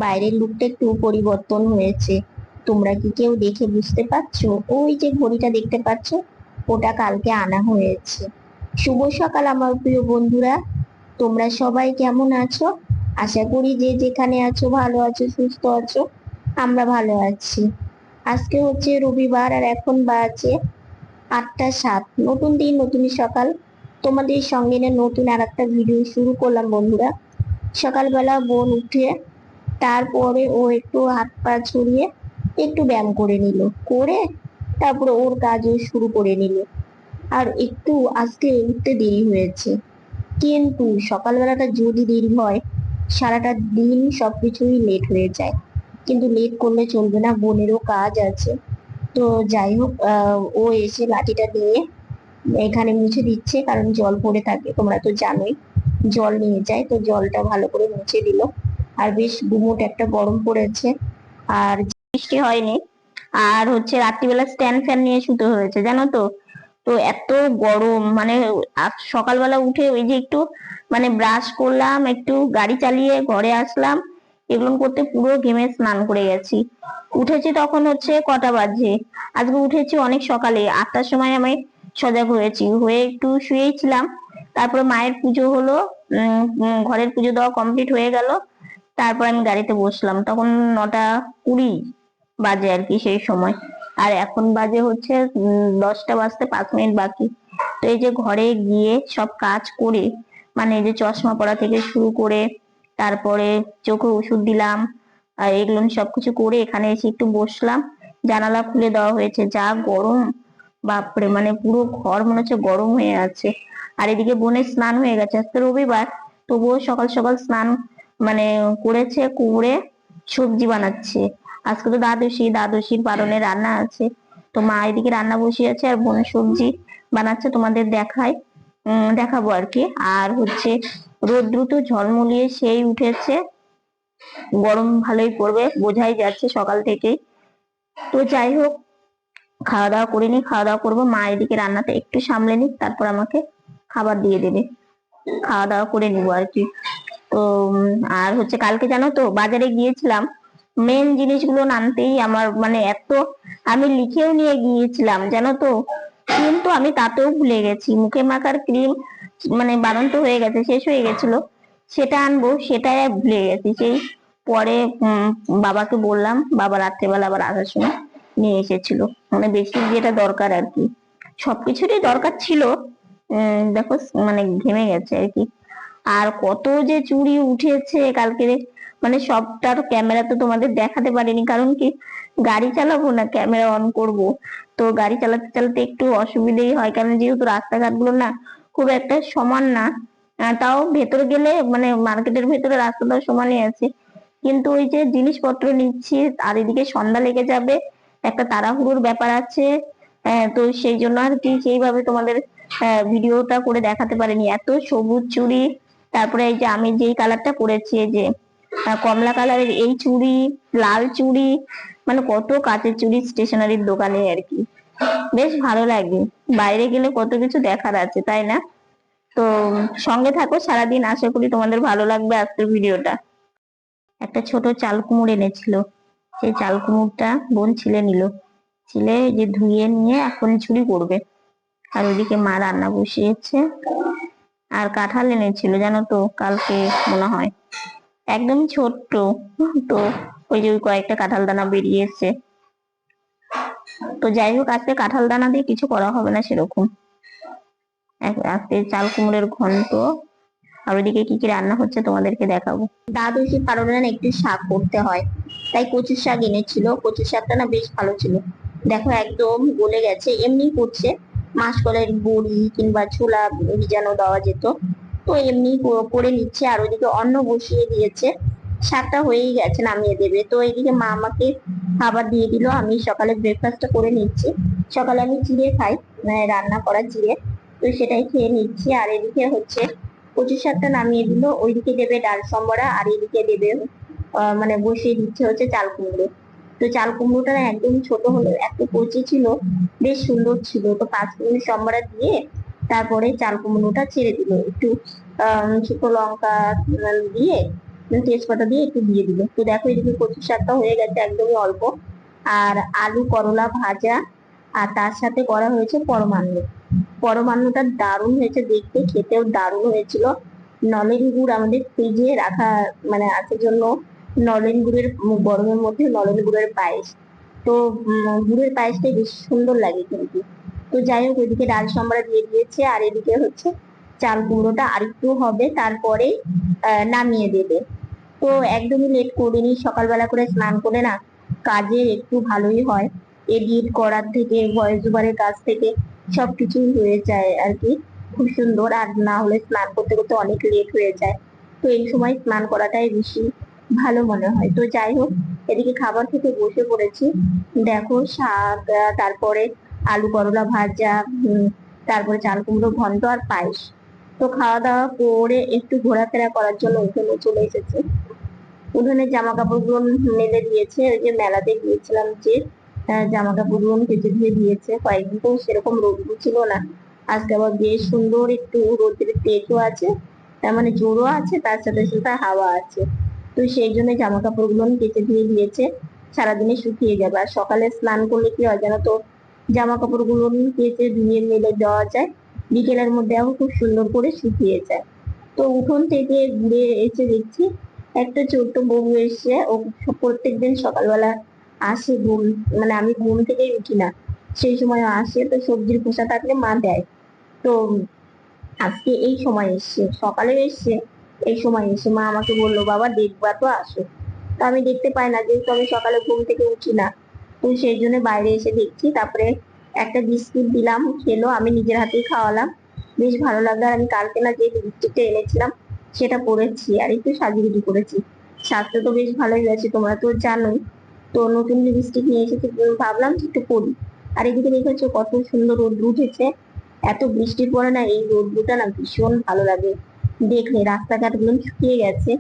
বাইরের লুকটা একটু পরিবর্তন হয়েছে। তোমরা কি কেউ দেখে বুঝতে পারছো? ওই যে ঘড়িটা দেখতে পাচ্ছো, ওটা কালকে আনা হয়েছে। শুভ সকাল আমার প্রিয় বন্ধুরা, তোমরা সবাই কেমন আছো? আশা করি যে যেখানে আছো ভালো আছো, সুস্থ আছো। আমরা ভালো আছি। আজকে হচ্ছে রবিবার আর এখন বাজে 8টা 7। নতুন দিন, নতুন সকাল। তোমাদের সঙ্গে না নতুন আর একটা ভিডিও শুরু করলাম বন্ধুরা। সকালবেলা বোন উঠে তারপরে ও একটু হাত পা ছড়িয়ে একটু ব্যায়াম করে নিল, করে তারপরে ওর কাজও শুরু করে নিল। আর একটু আজকে উঠতে দেরি হয়েছে, কিন্তু সকালবেলাটা যদি দেরি হয় সারাটা দিন সবকিছুই লেট হয়ে যায়। কিন্তু লেট করলে চলবে না, বোনেরও কাজ আছে। তো যাই হোক, ও এসে লাঠিটা নিয়ে এখানে মুছে দিচ্ছে, কারণ জল পড়ে থাকে, তোমরা তো জানোই। জল নিয়ে যায়, তো জলটা ভালো করে মুছে দিল। আর বেশ গুমোট একটা গরম পড়েছে, আর বৃষ্টি হয়নি। আর হচ্ছে রাত্রিবেলা স্ট্যান্ড ফ্যান নিয়ে শুতে হয়েছে, জানো তো। তো এত গরম, মানে সকালবেলা উঠে ওই যে একটু মানে ব্রাশ করলাম, একটু গাড়ি চালিয়ে ঘরে আসলাম, এগুলো করতে পুরো ঘেমে স্নান করে গেছি। উঠেছি তখন হচ্ছে কটা বাজে, আজকে উঠেছি অনেক সকালে, 8টার সময় আমি সজাগ হয়েছি, হয়ে একটু শুয়েই ছিলাম। তারপরে মায়ের পুজো হলো, ঘরের পুজো দেওয়া কমপ্লিট হয়ে গেল। তারপর আমি গাড়িতে বসলাম, তখন 9টা 20 বাজে আর কি সেই সময়। আর এখন বাজে হচ্ছে 10টা বাজতে 5 মিনিট বাকি। তো এই যে ঘরে গিয়ে সব কাজ করে, মানে এই যে চশমা পরা থেকে শুরু করে, তারপরে চোখে ওষুধ দিলাম, আর এগুলো সবকিছু করে এখানে এসে একটু বসলাম। জানালা খুলে দেওয়া হয়েছে, যা গরম, বাপরে, মানে পুরো ঘর মনে হচ্ছে গরম হয়ে আছে। আর এদিকে বোনের স্নান হয়ে গেছে, আজকে রবিবার, তবুও সকাল সকাল স্নান মানে করেছে, করে সবজি বানাচ্ছে। আজকে তো দ্বাদশীর পারণে রান্না আছে। তো মা এদিকে রান্না বসিয়েছে আর বোন সবজি বানাচ্ছে, তোমাদের দেখাবো আর কি। আর হচ্ছে রোদ্রু তো ঝলমলিয়ে সেই উঠেছে, গরম ভালোই পড়বে বোঝাই যাচ্ছে সকাল থেকেই। তো যাই হোক, খাওয়া দাওয়া করে নি, খাওয়া দাওয়া করবো। মা এদিকে রান্নাটা একটু সামলে নিক, তারপর আমাকে খাবার দিয়ে দেবে, খাওয়া দাওয়া করে নিবো আর কি। তো আর হচ্ছে কালকে জানো তো বাজারে গিয়েছিলাম, মেন জিনিসগুলো আনতেই আমার মানে এত, আমি লিখেও নিয়ে গিয়েছিলাম জানো তো, কিন্তু আমি তাতেও ভুলে গেছি। মুখে মাখার ক্রিম মানে বানানো হয়ে গেছে, শেষ হয়ে গেছিল, সেটা আনবো, সেটাই ভুলে গেছি। সেই পরে বাবাকে বললাম, বাবা রাত্রেবেলা আবার আসার সময় নিয়ে এসেছিল, মানে বেশি যেটা দরকার আর কি, সবকিছুরই দরকার ছিল। দেখো মানে ঘেমে গেছে আর কি। আর কত যে চুড়ি উঠেছে কালকে, মানে সবটার ক্যামেরা তো তোমাদের দেখাতে পারিনি, কারণ কি গাড়ি চালাবো না ক্যামেরা অন করব। তো গাড়ি চালাতে চালাতে একটু অসুবিধেই হয়, কারণ যেহেতু রাস্তাঘাট গুলো না খুব একটা সমান না। তাও ভেতরে গেলে মানে মার্কেটের ভেতরে রাস্তাটাও সমানই আছে, কিন্তু ওই যে জিনিসপত্র নিচ্ছি আর এদিকে সন্ধ্যা লেগে যাবে, একটা তাড়াহুড়োর ব্যাপার আছে। তো সেই জন্য আর কি সেইভাবে তোমাদের ভিডিওটা করে দেখাতে পারিনি। এত সবুজ চুড়ি, তারপরে এই যে আমি যেই কালারটা পরেছি, এই যে কমলা কালারের এই চুড়ি, লাল চুড়ি, মানে কত কাচের চুড়ি স্টেশনারির দোকানে আর কি। বেশ ভালো লাগে, বাইরে গেলে কত কিছু দেখার আছে, তাই না? তো সঙ্গে থাকো সারাদিন, আশা করি তোমাদের ভালো লাগবে আজকের ভিডিওটা। একটা ছোট চাল কুমড় এনেছিল, সেই চাল কুমড়টা বোন ছিলে নিল, ছিলে যে ধুয়ে নিয়ে এখন ঝুড়ি করবে। আর ওইদিকে মা রান্না বসিয়েছে। আর কাঁঠাল এনেছিল জানো তো কালকে, মনে হয় একদম ছোট্ট। তো ওই যে ওই কয়েকটা কাঁঠাল দানা বেরিয়েছে। তো যাই হোক, আজকে কাঁঠাল দানা দিয়ে কিছু করা হবে না সেরকম, আজকে চাল কুমড়োর ঘন্ট। আর ওইদিকে কি কি রান্না হচ্ছে তোমাদেরকে দেখাবো। দ্বাদশী পারণে না একটু শাক করতে হয়, তাই কচুর শাক এনেছিল। কচুর শাকটা না বেশ ভালো ছিল, দেখো একদম গলে গেছে। এমনি করছে, মাসকলাইয়ের বড়ি কিংবা ছোলা ভিজানো দেওয়া যেত, তো এমনি করে নিচ্ছে। আর ওইদিকে অন্ন বসিয়ে দিয়েছে, শাকটা হয়েই গেছে, নামিয়ে দেবে। তো এইদিকে মা আমাকে খাবার দিয়ে দিল, আমি সকালে ব্রেকফাস্টটা করে নিচ্ছি। সকালে আমি চিড়ে খাই, মানে রান্না করা চিড়ে, তো সেটাই খেয়ে নিচ্ছি। আর এদিকে হচ্ছে কচু শাকটা নামিয়ে দিল, ওইদিকে দেবে ডাল সম্বরা, আর এদিকে দেবে মানে বসিয়ে দিচ্ছে হচ্ছে চাল কুমড়ো। তো চাল কুমড়োটা না একদম ছোট হলো, এত কচি ছিল, বেশ সুন্দর ছিল। তো 5 মিনিট সম্বরা দিয়ে তারপরে চাল কুমড়োটা ছেড়ে দিল, একটু শুকনো লঙ্কা দিয়ে তেজপাতা দিয়ে একটু দিয়ে দিল। তো দেখো এদিকে কচু শাকটা হয়ে গেছে একদমই অল্প, আর আলু করলা ভাজা, আর তার সাথে করা হয়েছে পরমান্ন। পরমান্নটা দারুণ হয়েছে দেখতে, খেতেও দারুণ হয়েছিল। নলেন গুড় আমাদের ফ্রিজে রাখা মানে আছে জন্য নলেন গুড়ের, গরমের মধ্যে নলেন গুড়ের পায়েস। তো গুড়ের পায়েসটাই বেশ সুন্দর লাগে কিন্তু। তো যাই হোক, ওইদিকে ডাল সম্বরা দিয়ে দিয়েছে, আর এদিকে হচ্ছে চাল কুমড়োটা আরেকটু হবে, তারপরে নামিয়ে দেবে। তো একদমই লেট করিনি, সকালবেলা করে স্নান করে না কাজের একটু ভালোই হয়, এডিট করার থেকে ভয়েস ওভারের কাজ থেকে সবকিছুই হয়ে যায় আর কি, খুব সুন্দর। আর না হলে স্নান করতে করতে অনেক লেট হয়ে যায়, তো এই সময় স্নান করাটাই বেশি ভালো মনে হয়। তো যাই হোক, এদিকে খাবার খেতে বসে পড়েছি। দেখো শাক, তারপরে আলু করলা ভাজা, তারপরে চাল কুমড়ো ঘন্ট আর পায়েস। তো খাওয়া দাওয়া করে একটু ঘোরাফেরা করার জন্য উঠোনে চলে এসেছে। উঠোনে জামা কাপড় গুলো মেলে দিয়েছে, ওই যে মেলাতে গিয়েছিলাম যে জামা কাপড় গুলো কেচে দিয়ে দিয়েছে। কয়েকদিন তো সেরকম রোদ ছিল না, আজকে আবার বেশ সুন্দর একটু রোদের তেজও আছে, তার মানে জোরও আছে, তার সাথে সাথে হাওয়া আছে। তো সেই জন্য জামা কাপড় গুলো কেচে দিয়ে দিয়েছে, সারাদিনে শুকিয়ে যাবে। আর সকালে স্নান করলে কি হয় জানো তো, জামা কাপড় গুলো কেচে ধুয়ে মেলে দেওয়া যায়, বিকেলের মধ্যে আবার খুব সুন্দর করে শুকিয়ে যায়। তো উঠোন থেকে ঘুরে এসে দেখছি একটা ছোট্ট বউ এসে, ও প্রত্যেকদিন সকালবেলা আসে ঘুম, মানে আমি ঘুম থেকেই উঠি না সেই সময় আসে, তো সবজির খোসা থাকলে মা দেয়। তো আজকে এই সময় এসছে, সকালে এসছে, এই সময় এসে মা আমাকে বললো বাবা দেখবা তো আসো। তো আমি দেখতে পাই না, যেহেতু আমি সকালে ঘুম থেকে উঠি না, তো সেই জন্য বাইরে এসে দেখছি। তারপরে একটা বিস্কিট দিলাম, খেলো, আমি নিজের হাতেই খাওয়ালাম, বেশ ভালো লাগলো। আর আমি কালকে না যে লিপস্টিকটা এনেছিলাম সেটা পরেছি, আর একটু সাজুগুজু করেছি, স্বাস্থ্য তো বেশ ভালোই আছে, তোমরা তো জানোই। তো নতুন লিপস্টিক নিয়ে এসেছি, ভাবলাম যে একটু পরি। আর এদিকে দেখেছো কত সুন্দর রোদ্র উঠেছে, এত বৃষ্টির পরে না এই রোদ্রটা না ভীষণ ভালো লাগে দেখলে, রাস্তাঘাট গুলো শুকিয়ে গেছে।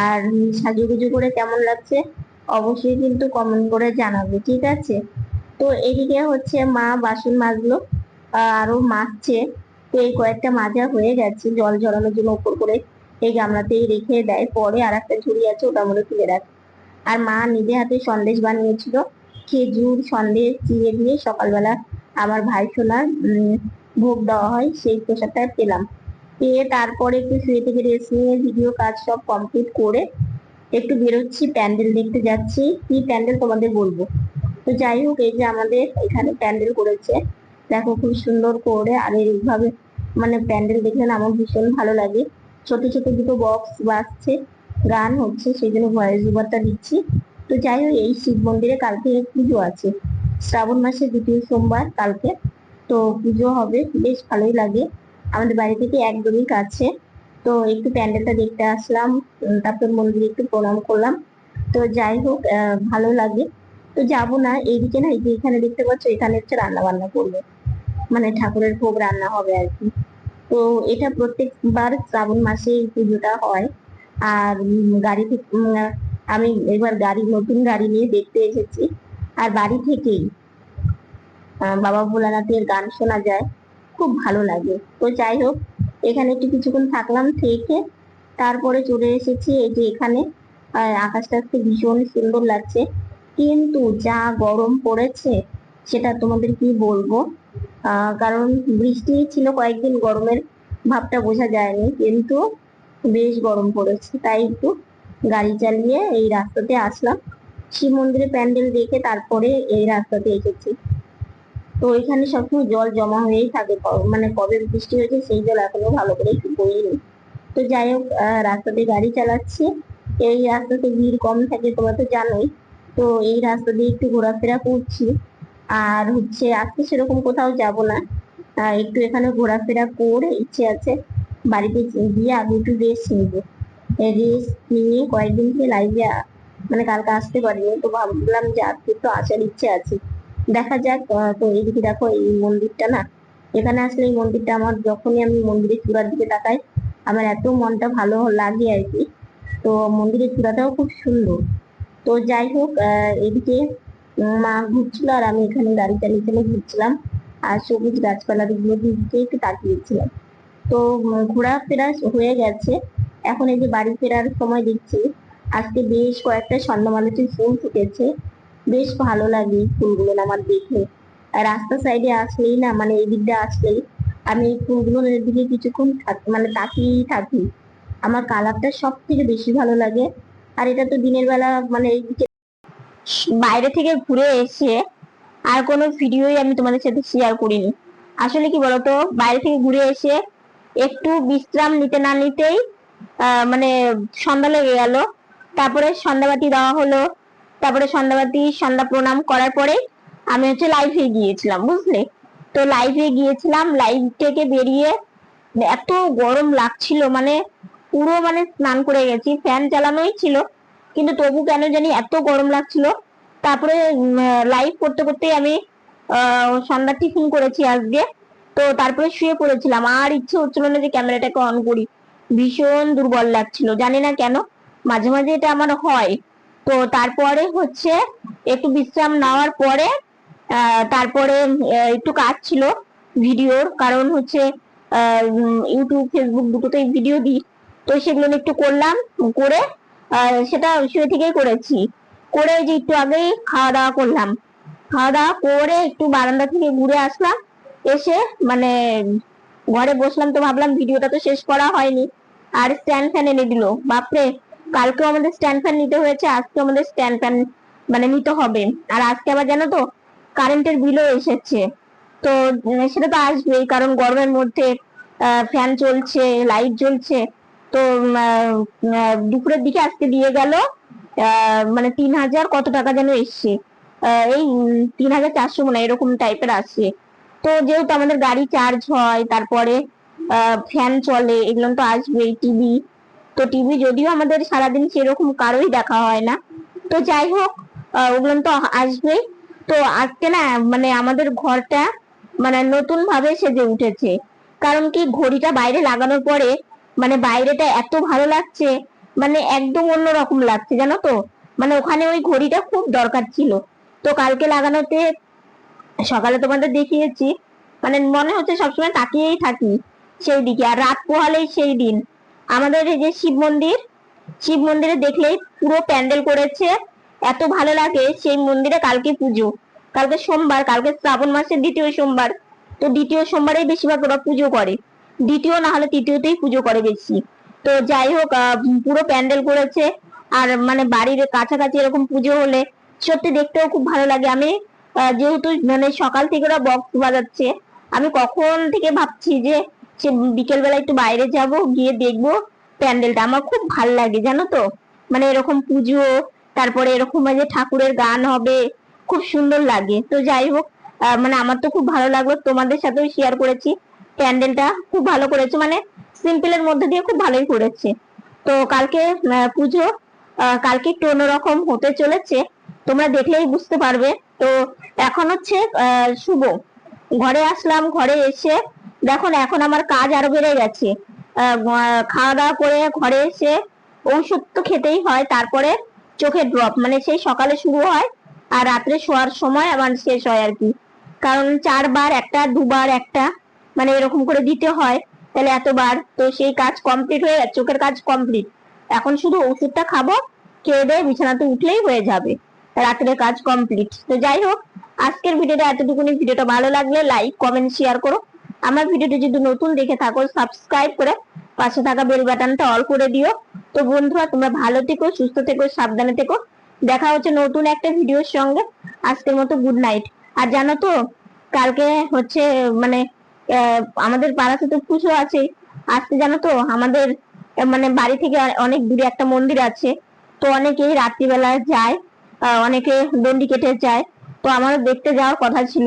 আর সাজুগুজু করে কেমন লাগছে অবশ্যই কিন্তু কমেন্ট করে জানাবে, ঠিক আছে? তো এদিকে হচ্ছে মা বাসন মাজলো, আরো মাজছে। তো এই কয়েকটা মাজা হয়ে গেছে, জল ঝরানোর জন্য উপর করে এই গামলাতেই রেখে দেয়, পরে আর একটা ঝুড়ি আছে ওটা মধ্যে তুলে রাখে। আর মা নিজে হাতে সন্দেশ বানিয়েছিল, খেজুর সন্দেশ চিড়ে দিয়ে সকালবেলা আমার ভাই সোনার ভোগ দেওয়া হয়, সেই প্রসাদটা পেলাম। পেয়ে তারপরে একটু শুয়ে থেকে রেস্ট নিয়ে ভিডিও কাজ সব কমপ্লিট করে একটু বেরোচ্ছি, প্যান্ডেল দেখতে যাচ্ছি। কি প্যান্ডেল তোমাদের বলবো। তো যাই হোক, এই যে আমাদের এখানে প্যান্ডেল করেছে, দেখো খুব সুন্দর করে। আর এইভাবে মানে প্যান্ডেল দেখলে না আমার ভীষণ ভালো লাগে। ছোট ছোট দুটো বক্স বাজছে, গান হচ্ছে, সেই জন্য ভয়েস ওভারটা দিচ্ছি। তো যাই হোক, এই শিব মন্দিরে কালকে পুজো আছে, শ্রাবণ মাসের দ্বিতীয় সোমবার কালকে। তো পুজো হবে, বেশ ভালোই লাগে, আমাদের বাড়ি থেকে একদমই কাছে। তো একটু প্যান্ডেলটা দেখতে আসলাম, তারপর মন্দিরে একটু প্রণাম করলাম। তো যাই হোক, ভালো লাগে। তো যাবো না, এইদিকে না, এই যে এখানে দেখতে পাচ্ছ, এখানে হচ্ছে রান্না বান্না করবে, মানে ঠাকুরের ভোগ রান্না হবে আর কি। তো এটা প্রত্যেকবার শ্রাবণ মাসে এই পুজোটা হয়। আর গাড়ি থেকে আমি এবার গাড়ি, নতুন গাড়ি নিয়ে দেখতে এসেছি। আর বাড়ি থেকেই বাবা ভোলানাথের গান শোনা যায়, খুব ভালো লাগে। তো যাই হোক, এখানে একটু কিছুক্ষণ থাকলাম, থেকে তারপরে চলে এসেছি এই যে এখানে। আকাশটা আজকে ভীষণ সুন্দর লাগছে, কিন্তু যা গরম পড়েছে সেটা তোমাদের কি বলবো। কারণ বৃষ্টি ছিল কয়েকদিন, গরমের ভাবটা বোঝা যায়নি, কিন্তু বেশ গরম পড়েছে, তাই একটু গাড়ি চালিয়ে এই রাস্তাতে আসলাম। শিব মন্দিরে প্যান্ডেল দেখে তারপরে এই রাস্তাতে এসেছি। তো এখানে সবসময় জল জমা হয়েই থাকে, মানে কবে বৃষ্টি হয়েছে সেই জল এখনো ভালো করে শুকোয়নি। তো যাই হোক, রাস্তাতে গাড়ি চালাচ্ছি, এই রাস্তাতে ভিড় কম থাকে তোমরা তো জানোই। তো এই রাস্তা দিয়ে একটু ঘোরাফেরা করছি। আর হচ্ছে আজকে সেরকম কোথাও যাব না, একটু এখানে ঘোরাফেরা করে ইচ্ছে আছে বাড়িতে গিয়ে আমি একটু রেস্ট নিবো। রেস্ট নিয়ে কয়েকদিন থেকে লাইভে মানে কালকে আসতে পারিনি, তো ভাবলাম যে আজকে একটু আসার ইচ্ছে আছে, দেখা যাক। তো এইদিকে দেখো এই মন্দিরটা না, এখানে আসলে এই মন্দিরটা আমার, যখনই আমি মন্দিরের চূড়ার দিকে তাকাই আমার এত মনটা ভালো লাগে আর কি। তো মন্দিরের চূড়াটাও খুব সুন্দর। তো যাই হোক, এদিকে মা ঘুরছিল আর আমি এখানে গাড়ি চালিয়ে চালিয়ে ঘুরছিলাম, আর সবুজ গাছপালা গুলো দিকে একটু তাকিয়েছিলাম। তো ঘোরাফেরা হয়ে গেছে, এখন এই যে বাড়ি ফেরার সময় দেখছি আজকে বেশ কয়েকটা সন্ধ্যামালতির ফুল ফুটেছে। বেশ ভালো লাগে এই ফুলগুলো আমার দেখে। আর রাস্তা সাইডে আসলেই না, মানে এই দিকটা আসলেই আমি এই ফুলগুলোর দিকে কিছুক্ষণ মানে তাকিয়েই থাকি। আমার কালারটা সব থেকে বেশি ভালো লাগে। আর এটা তো দিনের বেলা, মানে এই বাইরে থেকে ঘুরে এসে আর কোনো ভিডিওই আমি তোমাদের সাথে শেয়ার করিনি। আসলে কি বলতো, বাইরে থেকে ঘুরে এসে একটু বিশ্রাম নিতে না নিতেই মানে সন্ধ্যা লেগে গেল। তারপরে সন্ধ্যাবাতি দেওয়া হলো। তারপরে সন্ধ্যা প্রণাম করার পরে আমি লাইভে গিয়েছিলাম, বুঝলে। তো লাইভে গিয়েছিলাম, লাইভ থেকে বেরিয়ে এত গরম লাগছিল, মানে পুরো মানে স্নান করে গেছি, ফ্যান চালানোই ছিল, কিন্তু তবু কেন জানি এত গরম লাগছিল। তারপরে লাইভ করতে করতে আমি সন্ধ্যা টিফিন করেছি আজকে। তো তারপরে শুয়ে পড়েছিলাম, আর ইচ্ছে হচ্ছিল না যে ক্যামেরাটাকে অন করি। ভীষণ দুর্বল লাগছিল, জানি না কেন, মাঝে মাঝে এটা আমার হয়। তো তারপরে একটু বিশ্রাম নেওয়ার পরে তারপরে একটু কাজ ছিল ভিডিওর, কারণ ইউটিউব ফেসবুক দুটোতেই ভিডিও দিই। তো সেগুলো একটু করলাম, করে সেটা শুয়ে থেকেই করেছি। করে যে একটু আগেই খাওয়া দাওয়া করলাম, খাওয়া দাওয়া করে একটু বারান্দা থেকে ঘুরে আসলাম। এসে মানে ঘরে বসলাম, তো ভাবলাম ভিডিওটা তো শেষ করা হয়নি। আর স্ট্যান্ড ফ্যান এনে দিল, বাপরে। কালকেও আমাদের স্ট্যান্ড ফ্যান নিতে হয়েছে, আজকে আমাদের স্ট্যান্ড ফ্যান মানে নিতে হবে। আর আজকে আবার জানো তো কারেন্টের বিলও এসেছে। তো সেটা তো আসবেই, কারণ গরমের মধ্যে ফ্যান চলছে, লাইট জ্বলছে। তো দুপুরের দিকে আজকে দিয়ে গেল মানে 3,000 কত টাকা যেন এসছে, এই 3,400 মনে এরকম টাইপের আসছে। তো যেহেতু আমাদের গাড়ি চার্জ হয়, তারপরে ফ্যান চলে, এগুলো তো আসবেই। টিভি, তো টিভি যদিও আমাদের সারাদিন সেরকম কারোই দেখা হয় না, তো যাই হোক ওগুলো তো আসবেই। তো আজকে না মানে আমাদের ঘরটা মানে নতুন ভাবে সেজে উঠেছে। কারণ কি, ঘড়িটা বাইরে লাগানোর পরে মানে বাইরেটা এত ভালো লাগছে, মানে একদম অন্যরকম লাগছে, জানো তো। মানে ওখানে ওই ঘড়িটা খুব দরকার ছিল। তো কালকে লাগানোতে সকালে তোমাদের দেখিয়েছি, মানে মনে হচ্ছে সবসময় তাকিয়েই থাকি সেই দিকে। আর রাত পোহালেই সেই দিন আমাদের এই যে শিব মন্দিরে দেখলেই পুরো প্যান্ডেল করেছে, এত ভালো লাগে। সেই মন্দিরে কালকে পুজো, কালকে সোমবার, কালকে শ্রাবণ মাসের দ্বিতীয় সোমবার। তো দ্বিতীয় সোমবারেই বেশিরভাগ ওরা পুজো করে, দ্বিতীয় না হলে তৃতীয়তেই পুজো করে বেশি। তো যাই হোক পুরো প্যান্ডেল করেছে। আর মানে বাড়ির কাছাকাছি এরকম পুজো হলে সত্যি দেখতেও খুব ভালো লাগে। আমি যেহেতু মানে সকাল থেকে ওরা বক্স বাজাচ্ছে, আমি কখন থেকে ভাবছি যে সে বিকেল বেলা একটু বাইরে যাব, গিয়ে দেখবো প্যান্ডেলটা। আমার খুব ভাল লাগে, জানো তো। মানে এরকম পুজো, তারপরে এরকম যে ঠাকুরের গান হবে, খুব সুন্দর লাগে। তো যাই হোক মানে আমার তো খুব ভালো লাগলো, তোমাদের সাথেও শেয়ার করেছি। প্যান্ডেলটা খুব ভালো করেছে, মানে সিম্পলের মধ্যে দিয়ে খুব ভালোই করেছে। তো কালকে পুজো কালকে একটু অন্যরকম হতে চলেছে, তোমরা দেখলেই বুঝতে পারবে। তো এখন শুভ ঘরে আসলাম, ঘরে এসে দেখো না, এখন আমার কাজ আরো বেড়ে গেছে। খাওয়া দাওয়া করে ঘরে এসে ঔষধ তো খেতেই হয়, তারপরে চোখের ড্রপ মানে সেই সকালে শুরু হয় আর রাত্রে শোয়ার সময় আমার শেষ হয় আর কি। কারণ 4 বার একটা, 2 বার একটা, মানে এরকম করে দিতে হয়। তাহলে এতবার, তো সেই কাজ কমপ্লিট হয়ে গেছে, চোখের কাজ কমপ্লিট। এখন শুধু ওষুধটা খাবো, খেয়ে দিয়ে বিছানাতে উঠলেই হয়ে যাবে, রাত্রের কাজ কমপ্লিট। তো যাই হোক, আজকের ভিডিওটা এতটুকুনি। ভিডিওটা ভালো লাগলে লাইক কমেন্ট শেয়ার করো। আমার ভিডিওটা যদি নতুন দেখে থাকো সাবস্ক্রাইব করে পাশে থাকা বেল বাটনটা অল করে দিও। তো বন্ধুরা, তোমরা ভালো থেকো, সুস্থ থেকো, সাবধানে থেকো। দেখা হচ্ছে নতুন একটা ভিডিওর সঙ্গে। আজকের মতো গুড নাইট। আর জানো তো কালকে মানে আমাদের পাড়াতে তো পুজো আছে। আজকে জানো তো আমাদের মানে বাড়ি থেকে অনেক দূরে একটা মন্দির আছে। তো অনেকেই রাত্রিবেলা যায়, অনেকে দণ্ডি কেটে যায়। তো আমারও দেখতে যাওয়ার কথা ছিল,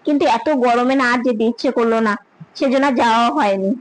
কিন্তু এত গরমে না আর যেতে ইচ্ছে করলো না, সেজন্য যাওয়া হয়নি।